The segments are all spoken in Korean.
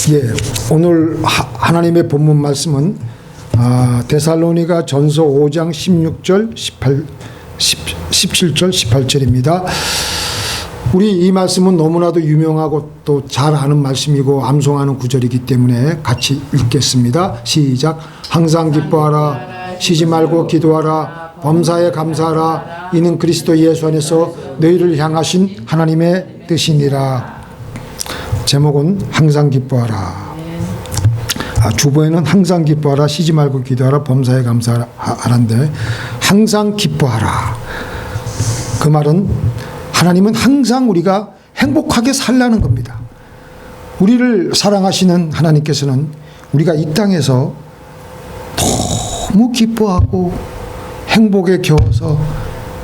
예, 오늘 하나님의 본문 말씀은 데살로니가 전서 5장 16절, 17절, 18절입니다. 우리 이 말씀은 너무나도 유명하고 또 잘 아는 말씀이고 암송하는 구절이기 때문에 같이 읽겠습니다. 시작. 항상 기뻐하라. 쉬지 말고 기도하라. 범사에 감사하라. 이는 그리스도 예수 안에서 너희를 향하신 하나님의 뜻이니라. 제목은 항상 기뻐하라. 주보에는 항상 기뻐하라, 쉬지 말고 기도하라, 범사에 감사하라인데 항상 기뻐하라. 그 말은 하나님은 항상 우리가 행복하게 살라는 겁니다. 우리를 사랑하시는 하나님께서는 우리가 이 땅에서 너무 기뻐하고 행복에 겨워서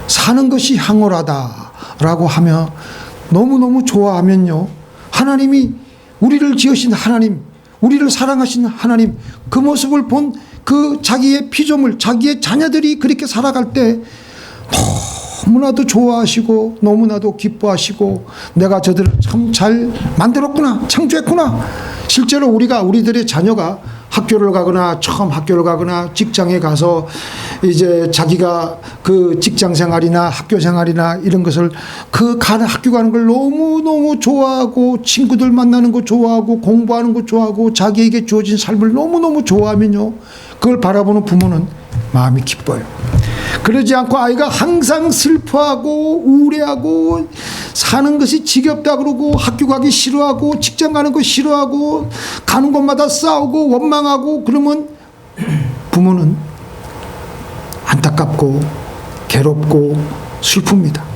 사는 것이 황홀하다라고 하며 너무너무 좋아하면요, 하나님이 우리를 지으신 하나님, 우리를 사랑하신 하나님, 그 모습을 본 그 자기의 피조물, 자기의 자녀들이 그렇게 살아갈 때 너무나도 좋아하시고 너무나도 기뻐하시고 내가 저들을 참 잘 만들었구나, 창조했구나. 실제로 우리들의 자녀가 학교를 가거나 처음 학교를 가거나 직장에 가서 이제 자기가 그 직장 생활이나 학교 생활이나 이런 것을 학교 가는 걸 너무너무 좋아하고 친구들 만나는 거 좋아하고 공부하는 거 좋아하고 자기에게 주어진 삶을 너무너무 좋아하면요, 그걸 바라보는 부모는 마음이 기뻐요. 그러지 않고 아이가 항상 슬퍼하고 우울해하고 사는 것이 지겹다 그러고 학교 가기 싫어하고 직장 가는 거 싫어하고 가는 곳마다 싸우고 원망하고 그러면 부모는 안타깝고 괴롭고 슬픕니다.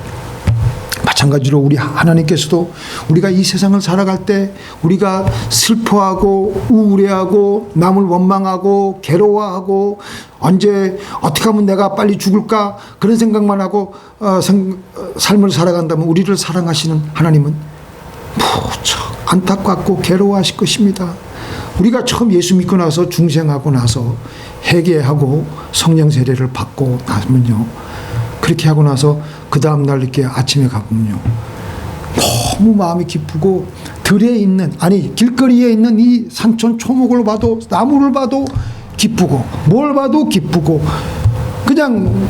마찬가지로 우리 하나님께서도 우리가 이 세상을 살아갈 때 우리가 슬퍼하고 우울해하고 남을 원망하고 괴로워하고 언제 어떻게 하면 내가 빨리 죽을까 그런 생각만 하고 삶을 살아간다면 우리를 사랑하시는 하나님은 무척 안타깝고 괴로워하실 것입니다. 우리가 처음 예수 믿고 나서 중생하고 나서 회개하고 성령 세례를 받고 나면요, 그렇게 하고 나서 그 다음날 이렇게 아침에 가보면요, 너무 마음이 기쁘고 들에 있는, 아니 길거리에 있는 이 산천 초목을 봐도 나무를 봐도 기쁘고 뭘 봐도 기쁘고 그냥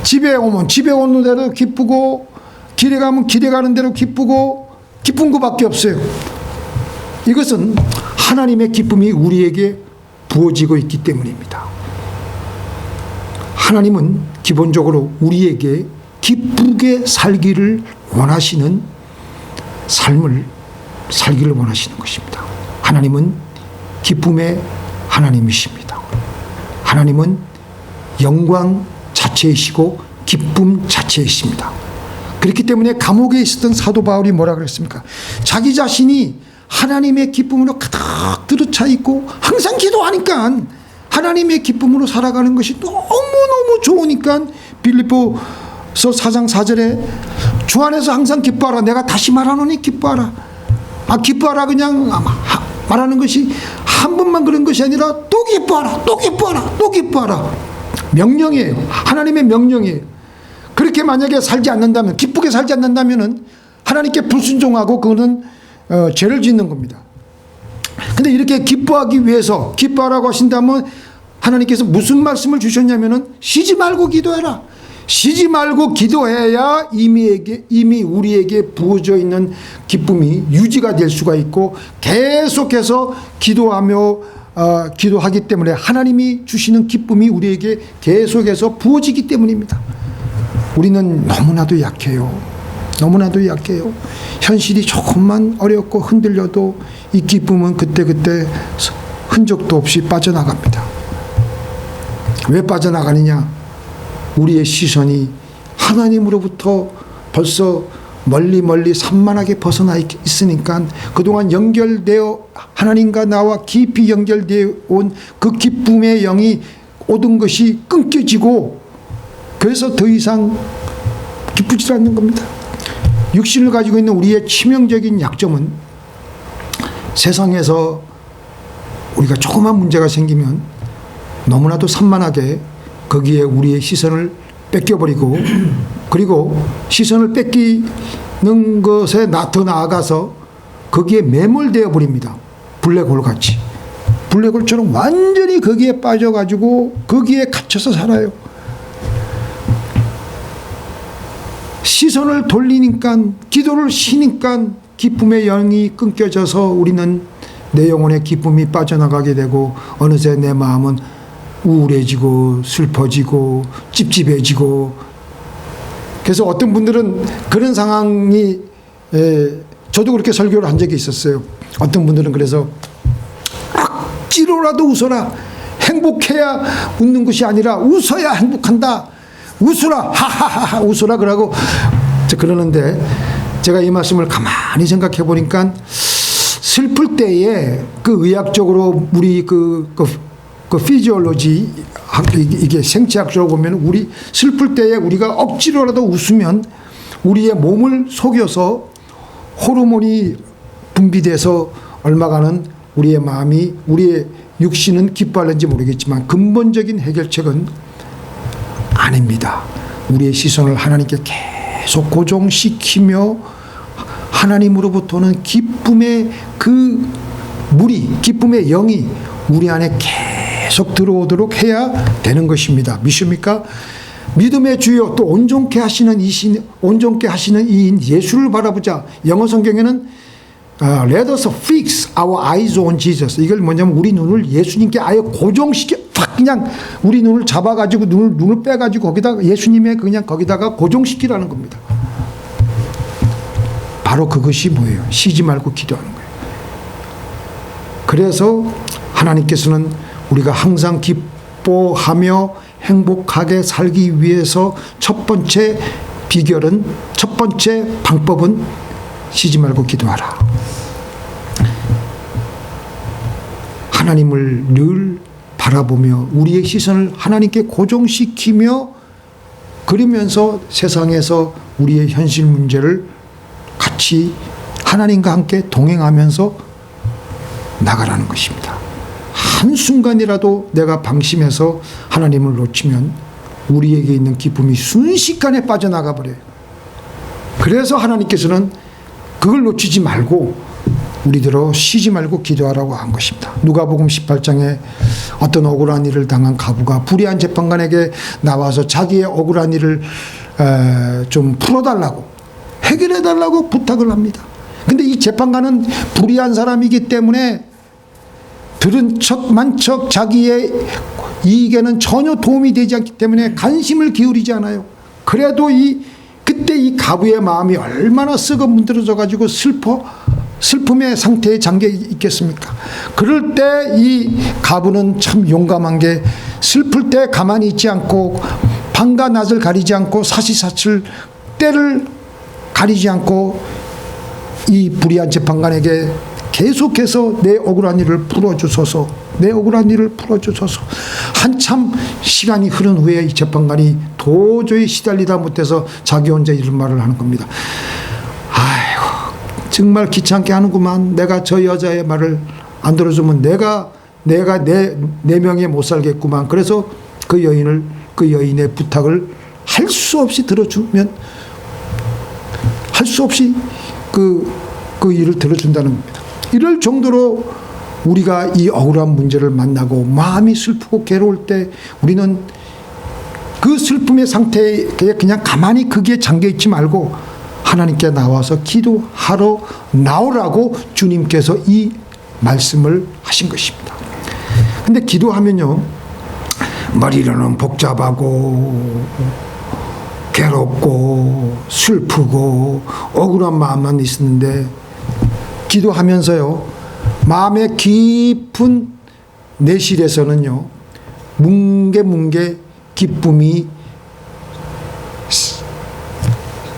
집에 오면 집에 오는 대로 기쁘고 길에 가면 길에 가는 대로 기쁘고 기쁜 것밖에 없어요. 이것은 하나님의 기쁨이 우리에게 부어지고 있기 때문입니다. 하나님은 기본적으로 우리에게 기쁘게 살기를 원하시는 삶을 살기를 원하시는 것입니다. 하나님은 기쁨의 하나님이십니다. 하나님은 영광 자체이시고 기쁨 자체이십니다. 그렇기 때문에 감옥에 있었던 사도 바울이 뭐라 그랬습니까? 자기 자신이 하나님의 기쁨으로 가득 들어차 있고 항상 기도하니까 하나님의 기쁨으로 살아가는 것이 너무너무 좋으니까 빌립보서 4장 4절에 주 안에서 항상 기뻐하라. 내가 다시 말하노니 기뻐하라. 기뻐하라 그냥 말하는 것이 한 번만 그런 것이 아니라 또 기뻐하라, 또 기뻐하라, 또 기뻐하라. 명령이에요. 하나님의 명령이에요. 그렇게 만약에 살지 않는다면, 기쁘게 살지 않는다면 하나님께 불순종하고 그거는 죄를 짓는 겁니다. 근데 이렇게 기뻐하기 위해서 기뻐하라고 하신다면 하나님께서 무슨 말씀을 주셨냐면은 쉬지 말고 기도해라. 쉬지 말고 기도해야 이미 우리에게 부어져 있는 기쁨이 유지가 될 수가 있고 계속해서 기도하기 때문에 하나님이 주시는 기쁨이 우리에게 계속해서 부어지기 때문입니다. 우리는 너무나도 약해요. 너무나도 약해요. 현실이 조금만 어렵고 흔들려도 이 기쁨은 그때그때 흔적도 없이 빠져나갑니다. 왜 빠져나가느냐? 우리의 시선이 하나님으로부터 벌써 멀리 산만하게 벗어나 있으니까 그동안 연결되어 하나님과 나와 깊이 연결되어 온 그 기쁨의 영이 오던 것이 끊겨지고 그래서 더 이상 기쁘지 않는 겁니다. 육신을 가지고 있는 우리의 치명적인 약점은 세상에서 우리가 조그만 문제가 생기면 너무나도 산만하게 거기에 우리의 시선을 뺏겨버리고 그리고 시선을 뺏기는 것에 더 나아가서 거기에 매몰되어 버립니다. 블랙홀 같이. 블랙홀처럼 완전히 거기에 빠져가지고 거기에 갇혀서 살아요. 시선을 돌리니까, 기도를 쉬니까 기쁨의 영이 끊겨져서 우리는 내 영혼의 기쁨이 빠져나가게 되고 어느새 내 마음은 우울해지고 슬퍼지고 찝찝해지고. 그래서 어떤 분들은 그런 상황이, 저도 그렇게 설교를 한 적이 있었어요. 어떤 분들은 그래서 억지로라도 웃어라, 행복해야 웃는 것이 아니라 웃어야 행복한다, 웃어라, 하하하하 웃어라 그러고 그러는데, 제가 이 말씀을 가만히 생각해 보니까 슬플 때에 그 의학적으로 우리 그 피지올로지, 이게 생체학적으로 보면 우리 슬플 때에 우리가 억지로라도 웃으면 우리의 몸을 속여서 호르몬이 분비돼서 얼마간은 우리의 마음이, 우리의 육신은 기뻐하는지 모르겠지만 근본적인 해결책은 아닙니다. 우리의 시선을 하나님께 계속 고정시키며 하나님으로부터는 기쁨의 그 물이, 기쁨의 영이 우리 안에 계속 들어오도록 해야 되는 것입니다. 믿습니까? 믿음의 주요, 또 온전케 하시는 이인 예수를 바라보자. 영어 성경에는 Let us fix our eyes on Jesus. 이걸 뭐냐면 우리 눈을 예수님께 아예 고정시켜, 딱 그냥 우리 눈을 잡아가지고 눈을 빼가지고 거기다가 예수님의 그냥 거기다가 고정시키라는 겁니다. 바로 그것이 뭐예요? 쉬지 말고 기도하는 거예요. 그래서 하나님께서는 우리가 항상 기뻐하며 행복하게 살기 위해서 첫 번째 비결은, 첫 번째 방법은 쉬지 말고 기도하라. 하나님을 늘 바라보며 우리의 시선을 하나님께 고정시키며, 그러면서 세상에서 우리의 현실 문제를 같이 하나님과 함께 동행하면서 나가라는 것입니다. 한순간이라도 내가 방심해서 하나님을 놓치면 우리에게 있는 기쁨이 순식간에 빠져나가 버려요. 그래서 하나님께서는 그걸 놓치지 말고 우리들어 쉬지 말고 기도하라고 한 것입니다. 누가복음 18장에 어떤 억울한 일을 당한 과부가 불의한 재판관에게 나와서 자기의 억울한 일을 좀 풀어달라고, 해결해달라고 부탁을 합니다. 근데 이 재판관은 불의한 사람이기 때문에 들은 척만 척 자기의 이익에는 전혀 도움이 되지 않기 때문에 관심을 기울이지 않아요. 그래도 그때 이 과부의 마음이 얼마나 썩어 문드러져 가지고 슬픔의 상태에 잠겨 있겠습니까? 그럴 때 이 과부는 참 용감한 게, 슬플 때 가만히 있지 않고 밤과 낮을 가리지 않고 사시사철 때를 가리지 않고 이 불의한 재판관에게 계속해서 내 억울한 일을 풀어주소서, 내 억울한 일을 풀어주소서. 한참 시간이 흐른 후에 이 재판관이 도저히 시달리다 못해서 자기 혼자 이런 말을 하는 겁니다. 아이고, 정말 귀찮게 하는구만. 내가 저 여자의 말을 안 들어주면 내가 내 명예 못 살겠구만. 그래서 그 여인의 부탁을 할 수 없이 들어주면, 할 수 없이 그 일을 들어준다는 겁니다. 이럴 정도로 우리가 이 억울한 문제를 만나고 마음이 슬프고 괴로울 때 우리는 그 슬픔의 상태에 그냥 가만히 거기에 잠겨 있지 말고 하나님께 나와서 기도하러 나오라고 주님께서 이 말씀을 하신 것입니다. 근데 기도하면요, 머리로는 복잡하고 괴롭고 슬프고 억울한 마음만 있었는데, 기도하면서요 마음의 깊은 내실에서는요 뭉게뭉게 기쁨이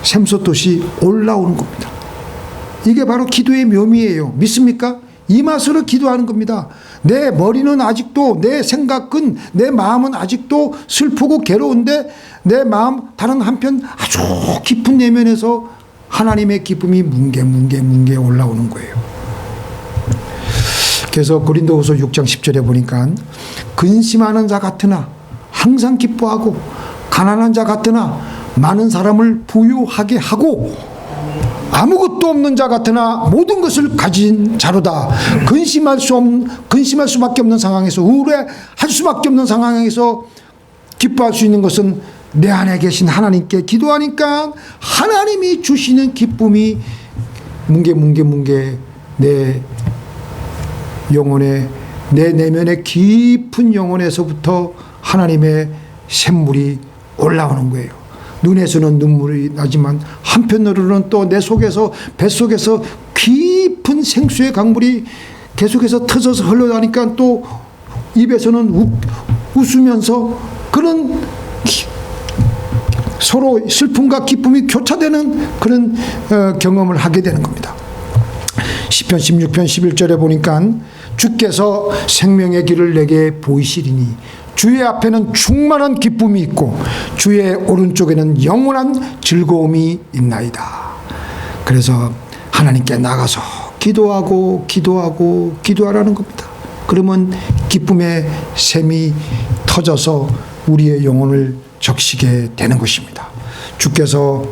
샘솟듯이 올라오는 겁니다. 이게 바로 기도의 묘미예요. 믿습니까? 이 맛으로 기도하는 겁니다. 내 머리는 아직도, 내 생각은, 내 마음은 아직도 슬프고 괴로운데 내 마음 다른 한편 아주 깊은 내면에서 하나님의 기쁨이 뭉게 올라오는 거예요. 그래서 고린도후서 6장 10절에 보니까 근심하는 자 같으나 항상 기뻐하고 가난한 자 같으나 많은 사람을 부유하게 하고, 아무것도 없는 자 같으나 모든 것을 가진 자로다. 근심할 수밖에 없는 상황에서, 우울해할 수밖에 없는 상황에서 기뻐할 수 있는 것은 내 안에 계신 하나님께 기도하니까 하나님이 주시는 기쁨이 뭉게 내 영혼에, 내 내면의 깊은 영혼에서부터 하나님의 샘물이 올라오는 거예요. 눈에서는 눈물이 나지만 한편으로는 또 내 속에서, 뱃속에서 깊은 생수의 강물이 계속해서 터져서 흘러가니까 또 입에서는 웃으면서 그런 서로 슬픔과 기쁨이 교차되는 그런 경험을 하게 되는 겁니다. 시편 16편 11절에 보니까 주께서 생명의 길을 내게 보이시리니 주의 앞에는 충만한 기쁨이 있고 주의 오른쪽에는 영원한 즐거움이 있나이다. 그래서 하나님께 나가서 기도하라는 겁니다. 그러면 기쁨의 샘이 터져서 우리의 영혼을 적시게 되는 것입니다. 주께서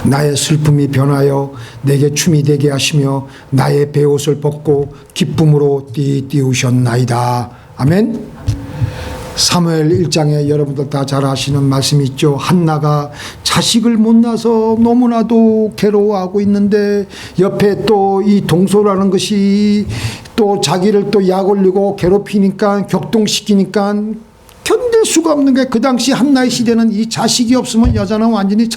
나의 슬픔이 변하여 내게 춤이 되게 하시며 나의 베옷을 벗고 기쁨으로 띠우셨나이다. 아멘. 사무엘 1장에 여러분들 다 잘 아시는 말씀이 있죠. 한나가 자식을 못 낳아서 너무나도 괴로워하고 있는데 옆에 또 이 동소라는 것이 또 자기를 또 약 올리고 괴롭히니까, 격동시키니까 견딜 수가 없는 게, 그 당시 한나의 시대는 이 자식이 없으면 여자는 완전히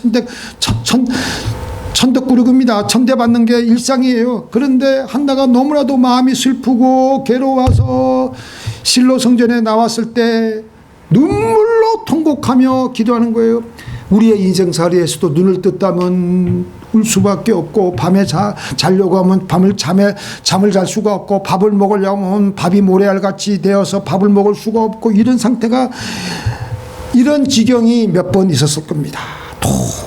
천덕꾸러기입니다. 천대받는 게 일상이에요. 그런데 한나가 너무나도 마음이 슬프고 괴로워서 실로 성전에 나왔을 때 눈물로 통곡하며 기도하는 거예요. 우리의 인생살이에서도 눈을 떴다면 울 수밖에 없고, 밤에 자려고 하면 잠을 잘 수가 없고, 밥을 먹으려면 밥이 모래알같이 되어서 밥을 먹을 수가 없고, 이런 상태가, 이런 지경이 몇 번 있었을 겁니다.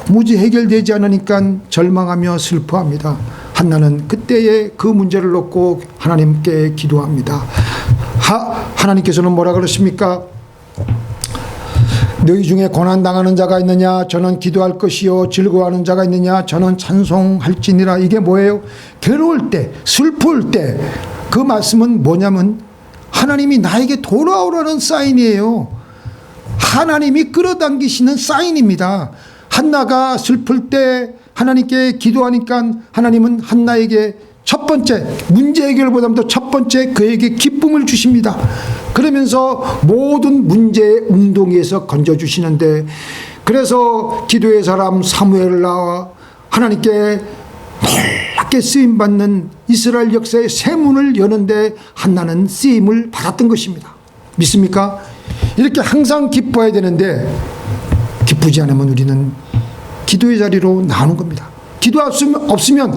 도무지 해결되지 않으니까 절망하며 슬퍼합니다. 한나는 그때의 그 문제를 놓고 하나님께 기도합니다. 하나님께서는 뭐라 그러십니까? 너희 중에 고난당하는 자가 있느냐? 저는 기도할 것이요. 즐거워하는 자가 있느냐? 저는 찬송할지니라. 이게 뭐예요? 괴로울 때, 슬플 때, 그 말씀은 뭐냐면 하나님이 나에게 돌아오라는 사인이에요. 하나님이 끌어당기시는 사인입니다. 한나가 슬플 때 하나님께 기도하니까 하나님은 한나에게 첫 번째, 문제 해결보다도 첫 번째 그에게 기쁨을 주십니다. 그러면서 모든 문제의 운동에서 건져주시는데, 그래서 기도의 사람 사무엘을 나와 하나님께 놀랍게 쓰임받는 이스라엘 역사의 새 문을 여는데 한나는 쓰임을 받았던 것입니다. 믿습니까? 이렇게 항상 기뻐해야 되는데 기쁘지 않으면 우리는 기도의 자리로 나오는 겁니다. 기도 없으면,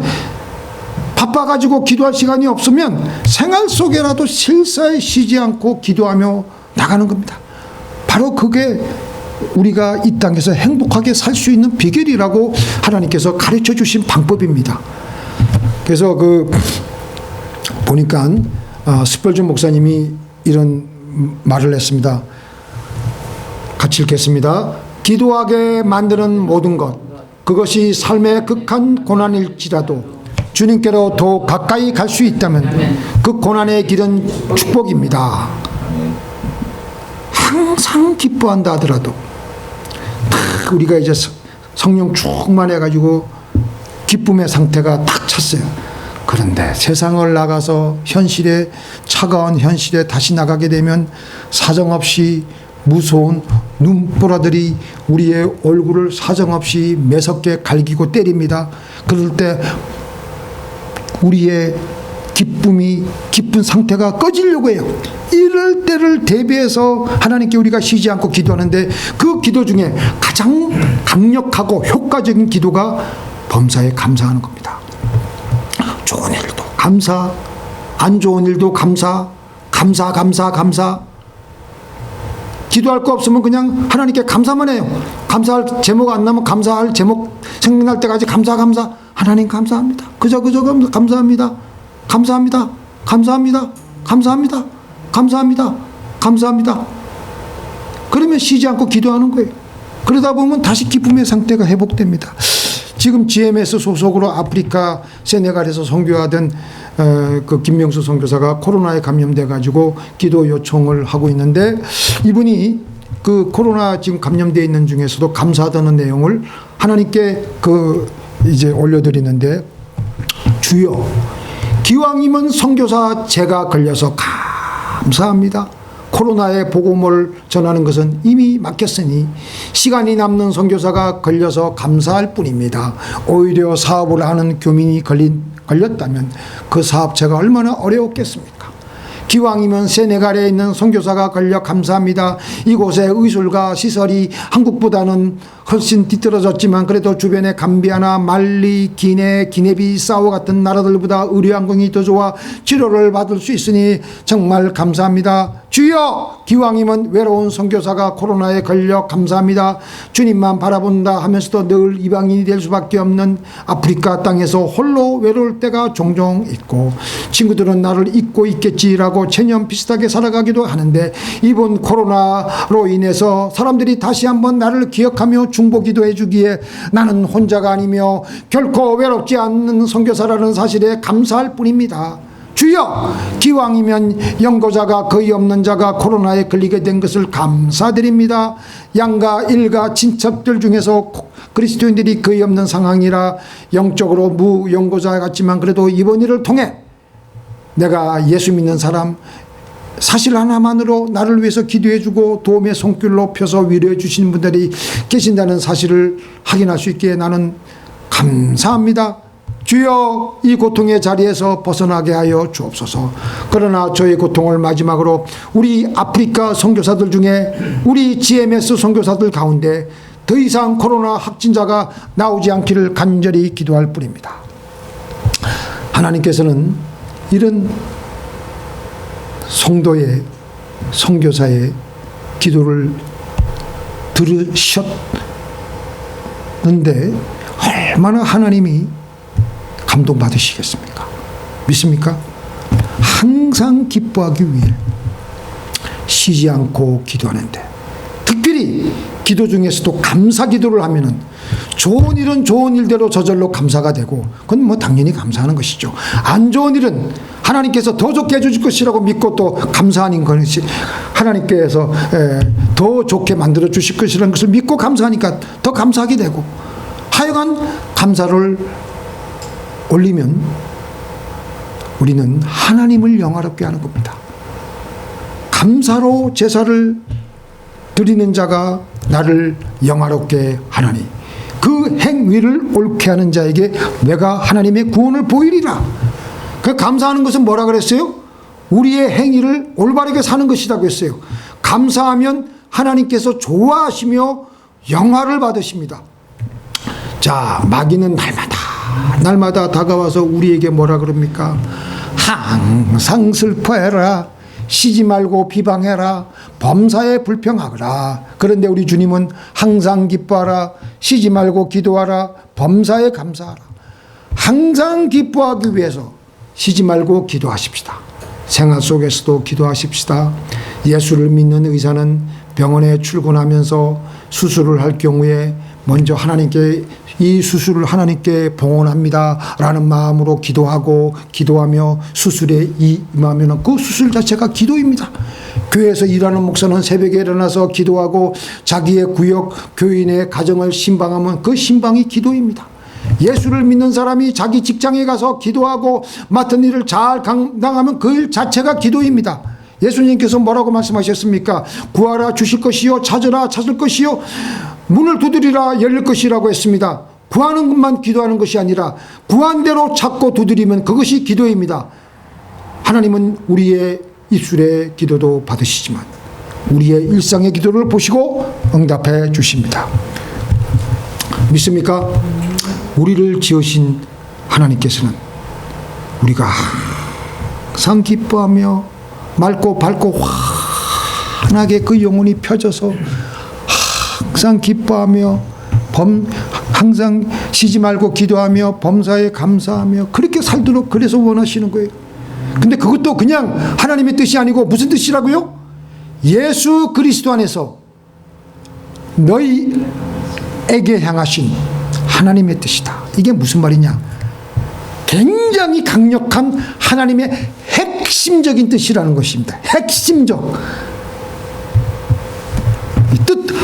바빠가지고 기도할 시간이 없으면 생활 속에라도 실사에 쉬지 않고 기도하며 나가는 겁니다. 바로 그게 우리가 이 땅에서 행복하게 살 수 있는 비결이라고 하나님께서 가르쳐 주신 방법입니다. 그래서 보니까 스펄전 목사님이 이런 말을 했습니다. 같이 읽겠습니다. 기도하게 만드는 모든 것, 그것이 삶의 극한 고난일지라도 주님께로 더 가까이 갈 수 있다면 그 고난의 길은 축복입니다. 항상 기뻐한다 하더라도 우리가 이제 성령 충만해가지고 기쁨의 상태가 딱 찼어요. 그런데 세상을 나가서 차가운 현실에 다시 나가게 되면 사정없이 무서운 눈보라들이 우리의 얼굴을 사정없이 매섭게 갈기고 때립니다. 그럴 때 우리의 기쁜 상태가 꺼지려고 해요. 이럴 때를 대비해서 하나님께 우리가 쉬지 않고 기도하는데, 그 기도 중에 가장 강력하고 효과적인 기도가 범사에 감사하는 겁니다. 좋은 일도 감사, 안 좋은 일도 감사. 기도할 거 없으면 그냥 하나님께 감사만 해요. 감사할 제목 안 나면 감사할 제목 생각날 때까지 감사. 하나님 감사합니다. 그저 감사합니다. 그러면 쉬지 않고 기도하는 거예요. 그러다 보면 다시 기쁨의 상태가 회복됩니다. 지금 GMS 소속으로 아프리카 세네갈에서 선교하던 그 김명수 선교사가 코로나에 감염돼 가지고 기도 요청을 하고 있는데, 이분이 그 코로나 지금 감염돼 있는 중에서도 감사하다는 내용을 하나님께 이제 올려드리는데, 주여, 기왕이면 선교사 제가 걸려서 감사합니다. 코로나의 복음을 전하는 것은 이미 막혔으니 시간이 남는 선교사가 걸려서 감사할 뿐입니다. 오히려 사업을 하는 교민이 걸렸다면 그 사업체가 얼마나 어려웠겠습니까? 기왕이면 세네갈에 있는 선교사가 걸려 감사합니다. 이곳의 의술과 시설이 한국보다는 훨씬 뒤떨어졌지만 그래도 주변의 감비아나 말리, 기네, 기네비사우 같은 나라들보다 의료환경이 더 좋아 치료를 받을 수 있으니 정말 감사합니다. 주여, 기왕이면 외로운 선교사가 코로나에 걸려 감사합니다. 주님만 바라본다 하면서도 늘 이방인이 될 수밖에 없는 아프리카 땅에서 홀로 외로울 때가 종종 있고, 친구들은 나를 잊고 있겠지라고 체념 비슷하게 살아가기도 하는데, 이번 코로나로 인해서 사람들이 다시 한번 나를 기억하며 중보기도 해주기에 나는 혼자가 아니며 결코 외롭지 않는 선교사라는 사실에 감사할 뿐입니다. 주여, 기왕이면 연고자가 거의 없는 자가 코로나에 걸리게 된 것을 감사드립니다. 양가 일가 친척들 중에서 그리스도인들이 거의 없는 상황이라 영적으로 무연고자 같지만 그래도 이번 일을 통해 내가 예수 믿는 사람 사실 하나만으로 나를 위해서 기도해주고 도움의 손길로 펴서 위로해 주시는 분들이 계신다는 사실을 확인할 수 있기에 나는 감사합니다. 주여, 이 고통의 자리에서 벗어나게 하여 주옵소서. 그러나 저의 고통을 마지막으로 우리 아프리카 선교사들 중에 우리 GMS 선교사들 가운데 더 이상 코로나 확진자가 나오지 않기를 간절히 기도할 뿐입니다. 하나님께서는 이런 성도의, 선교사의 기도를 들으셨는데 얼마나 하나님이 감동받으시겠습니까? 믿습니까? 항상 기뻐하기 위해 쉬지 않고 기도하는데, 특별히 기도 중에서도 감사 기도를 하면은 좋은 일은 좋은 일대로 저절로 감사가 되고, 그건 뭐 당연히 감사하는 것이죠. 안 좋은 일은 하나님께서 더 좋게 해주실 것이라고 믿고 또 감사하는 것이, 하나님께서 더 좋게 만들어 주실 것이라는 것을 믿고 감사하니까 더 감사하게 되고, 하여간 감사를 올리면 우리는 하나님을 영화롭게 하는 겁니다. 감사로 제사를 드리는 자가 나를 영화롭게 하나니 그 행위를 옳게 하는 자에게 내가 하나님의 구원을 보이리라. 그 감사하는 것은 뭐라 그랬어요? 우리의 행위를 올바르게 사는 것이라고 했어요. 감사하면 하나님께서 좋아하시며 영화를 받으십니다. 자, 마귀는 날마다 다가와서 우리에게 뭐라 그럽니까? 항상 슬퍼해라, 쉬지 말고 비방해라, 범사에 불평하거라. 그런데 우리 주님은 항상 기뻐하라, 쉬지 말고 기도하라, 범사에 감사하라. 항상 기뻐하기 위해서 쉬지 말고 기도하십시다. 생활 속에서도 기도하십시다. 예수를 믿는 의사는 병원에 출근하면서 수술을 할 경우에 먼저 하나님께, 이 수술을 하나님께 봉헌합니다 라는 마음으로 기도하며 수술에 임하면 그 수술 자체가 기도입니다. 교회에서 일하는 목사는 새벽에 일어나서 기도하고 자기의 구역, 교인의 가정을 신방하면 그 신방이 기도입니다. 예수를 믿는 사람이 자기 직장에 가서 기도하고 맡은 일을 잘 감당하면 그 일 자체가 기도입니다. 예수님께서 뭐라고 말씀하셨습니까? 구하라 주실 것이요, 찾으라 찾을 것이요, 문을 두드리라 열릴 것이라고 했습니다. 구하는 것만 기도하는 것이 아니라 구한 대로 찾고 두드리면 그것이 기도입니다. 하나님은 우리의 입술의 기도도 받으시지만 우리의 일상의 기도를 보시고 응답해 주십니다. 믿습니까? 우리를 지으신 하나님께서는 우리가 항상 기뻐하며 맑고 밝고 환하게 그 영혼이 펴져서 항상 기뻐하며 항상 쉬지 말고 기도하며 범사에 감사하며 그렇게 살도록 그래서 원하시는 거예요. 근데 그것도 그냥 하나님의 뜻이 아니고 무슨 뜻이라고요? 예수 그리스도 안에서 너희에게 향하신 하나님의 뜻이다. 이게 무슨 말이냐? 굉장히 강력한 하나님의 핵심적인 뜻이라는 것입니다. 핵심적.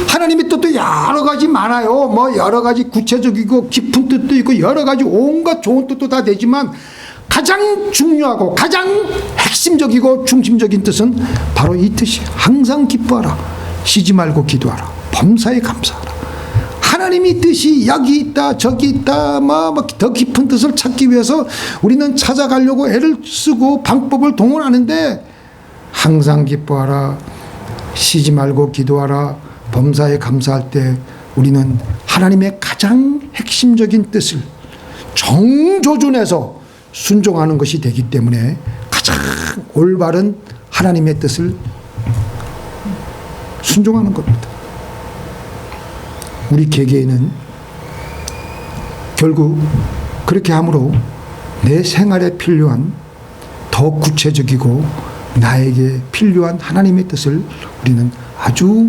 하나님의 뜻도 여러 가지 많아요. 뭐 여러 가지 구체적이고 깊은 뜻도 있고 여러 가지 온갖 좋은 뜻도 다 되지만 가장 중요하고 가장 핵심적이고 중심적인 뜻은 바로 이 뜻이에요. 항상 기뻐하라. 쉬지 말고 기도하라. 범사에 감사하라. 하나님의 뜻이 여기 있다 저기 있다 더 깊은 뜻을 찾기 위해서 우리는 찾아가려고 애를 쓰고 방법을 동원하는데 항상 기뻐하라. 쉬지 말고 기도하라. 범사에 감사할 때 우리는 하나님의 가장 핵심적인 뜻을 정조준해서 순종하는 것이 되기 때문에 가장 올바른 하나님의 뜻을 순종하는 겁니다. 우리 개개인은 결국 그렇게 함으로 내 생활에 필요한 더 구체적이고 나에게 필요한 하나님의 뜻을 우리는 아주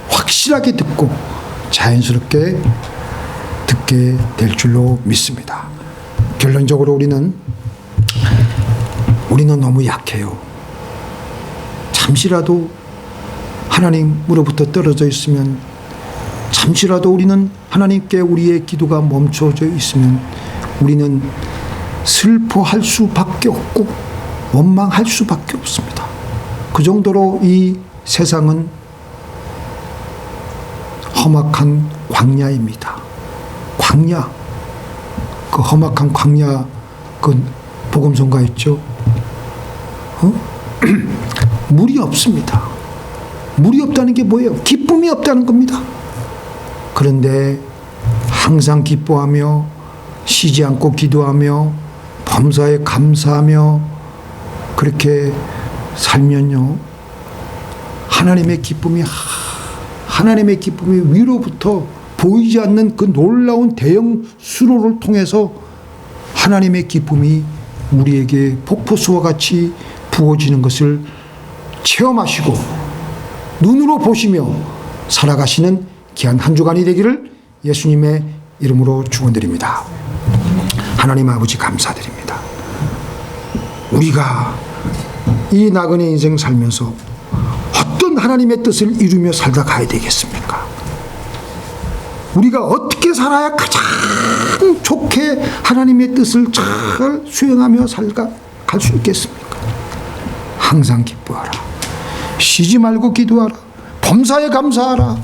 확실하게 듣고 자연스럽게 듣게 될 줄로 믿습니다. 결론적으로 우리는 너무 약해요. 잠시라도 하나님으로부터 떨어져 있으면, 잠시라도 우리는 하나님께 우리의 기도가 멈춰져 있으면 우리는 슬퍼할 수밖에 없고 원망할 수밖에 없습니다. 그 정도로 이 세상은 험악한 광야입니다. 광야. 그 험악한 광야, 그 복음성가 있죠. 물이 없습니다. 물이 없다는 게 뭐예요? 기쁨이 없다는 겁니다. 그런데 항상 기뻐하며 쉬지 않고 기도하며 범사에 감사하며 그렇게 살면요, 하나님의 기쁨이 위로부터 보이지 않는 그 놀라운 대형 수로를 통해서 하나님의 기쁨이 우리에게 폭포수와 같이 부어지는 것을 체험하시고 눈으로 보시며 살아가시는 귀한 한 주간이 되기를 예수님의 이름으로 축원드립니다. 하나님 아버지 감사드립니다. 우리가 이 나그네 인생 살면서 어떤 하나님의 뜻을 이루며 살다 가야 되겠습니까? 우리가 어떻게 살아야 가장 좋게 하나님의 뜻을 잘 수행하며 갈 수 있겠습니까? 항상 기뻐하라. 쉬지 말고 기도하라. 범사에 감사하라.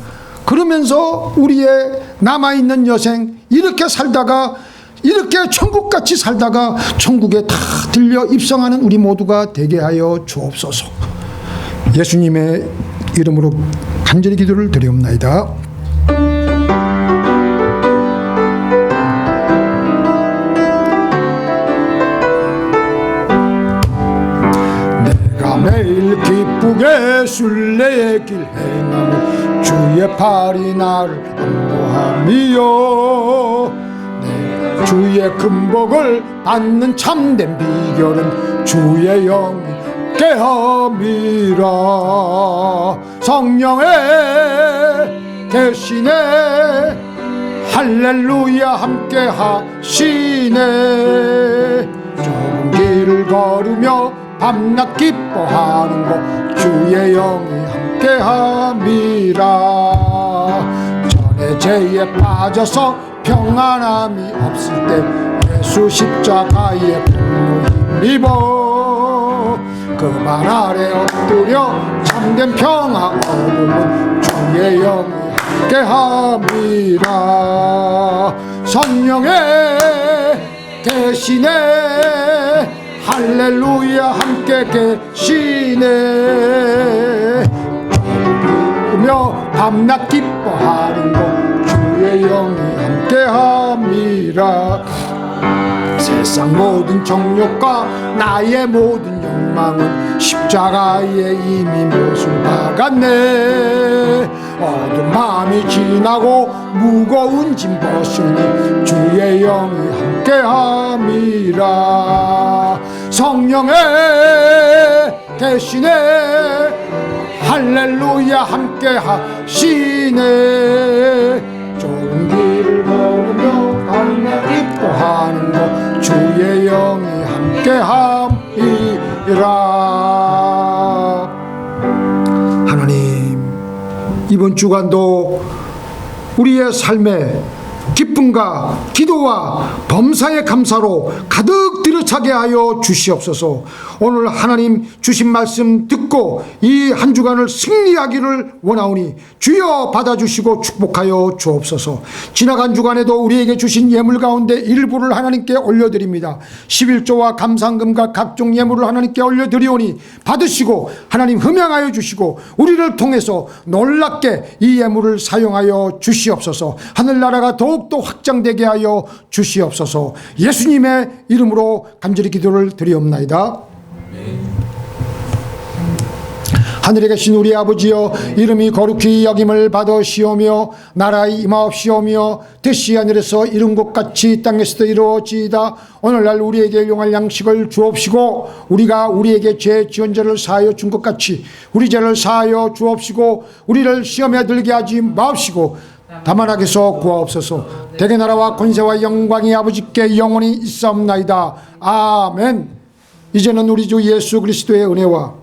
그러면서 우리의 남아있는 여생 이렇게 살다가, 이렇게 천국같이 살다가 천국에 다 들려 입성하는 우리 모두가 되게 하여 주옵소서. 예수님의 이름으로 간절히 기도를 드리옵나이다. 내가 매일 기쁘게 순례의 길 행하며 주의 팔이 나를 안보함이요, 주의 금복을 받는 참된 비결은 주의 영이 함께함이라. 성령의 계시네 할렐루야 함께하시네. 좁은 길을 걸으며 밤낮 기뻐하는 것 주의 영이 함께함이라. 전에 죄에 빠져서 평안함이 없을 때 예수 십자가의 분노 힘입어 그 발 아래 엎드려 참된 평화 얻으면 주의 영이 함께함이라. 성령의 계시네 할렐루야 함께 계시네. 며 밤낮 기뻐하는 것 주의 영이 함께함이라. 세상 모든 정욕과 나의 모든 욕망은 십자가에 이미 못을 박았네. 어두운 밤이 지나고 무거운 짐 벗으니 주의 영이 함께함이라. 성령의 계시네 할렐루야 함께하시네. 좁은 길을 걸으며 기뻐하는 것 주의 영이 함께함이라. 하나님, 이번 주간도 우리의 삶에 기쁨과 기도와 범사의 감사로 가득 들어차게 하여 주시옵소서. 오늘 하나님 주신 말씀 듣고 이 한 주간을 승리하기를 원하오니 주여 받아주시고 축복하여 주옵소서. 지나간 주간에도 우리에게 주신 예물 가운데 일부를 하나님께 올려드립니다. 11조와 감상금과 각종 예물을 하나님께 올려드리오니 받으시고 하나님 흠양하여 주시고 우리를 통해서 놀랍게 이 예물을 사용하여 주시옵소서. 하늘나라가 더욱더 확장되게 하여 주시옵소서. 예수님의 이름으로 간절히 기도를 드리옵나이다. 하늘에 계신 우리 아버지여, 이름이 거룩히 여김을 받으시오며 나라의 임하옵시오며 뜻이 하늘에서 이룬 것 같이 땅에서도 이루어지이다. 오늘날 우리에게 일용할 양식을 주옵시고 우리가 우리에게 죄 지은 죄를 사하여 준 것 같이 우리 죄를 사하여 주옵시고 우리를 시험에 들게 하지 마옵시고 다만 악에서 구하옵소서. 대개 나라와 권세와 영광이 아버지께 영원히 있사옵나이다. 아멘. 이제는 우리 주 예수 그리스도의 은혜와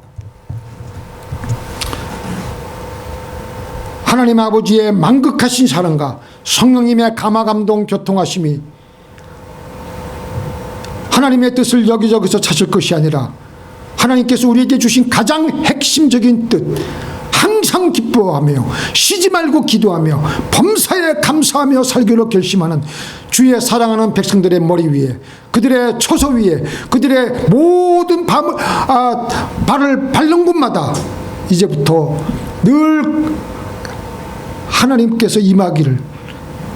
하나님 아버지의 만극하신 사랑과 성령님의 감화감동 교통하심이 하나님의 뜻을 여기저기서 찾을 것이 아니라 하나님께서 우리에게 주신 가장 핵심적인 뜻, 항상 기뻐하며 쉬지 말고 기도하며 범사에 감사하며 살기로 결심하는 주의 사랑하는 백성들의 머리 위에, 그들의 처소 위에, 그들의 모든 발을 밟는 곳마다 이제부터 늘 하나님께서 임하기를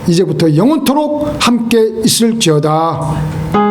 이제부터 영원토록 함께 있을지어다.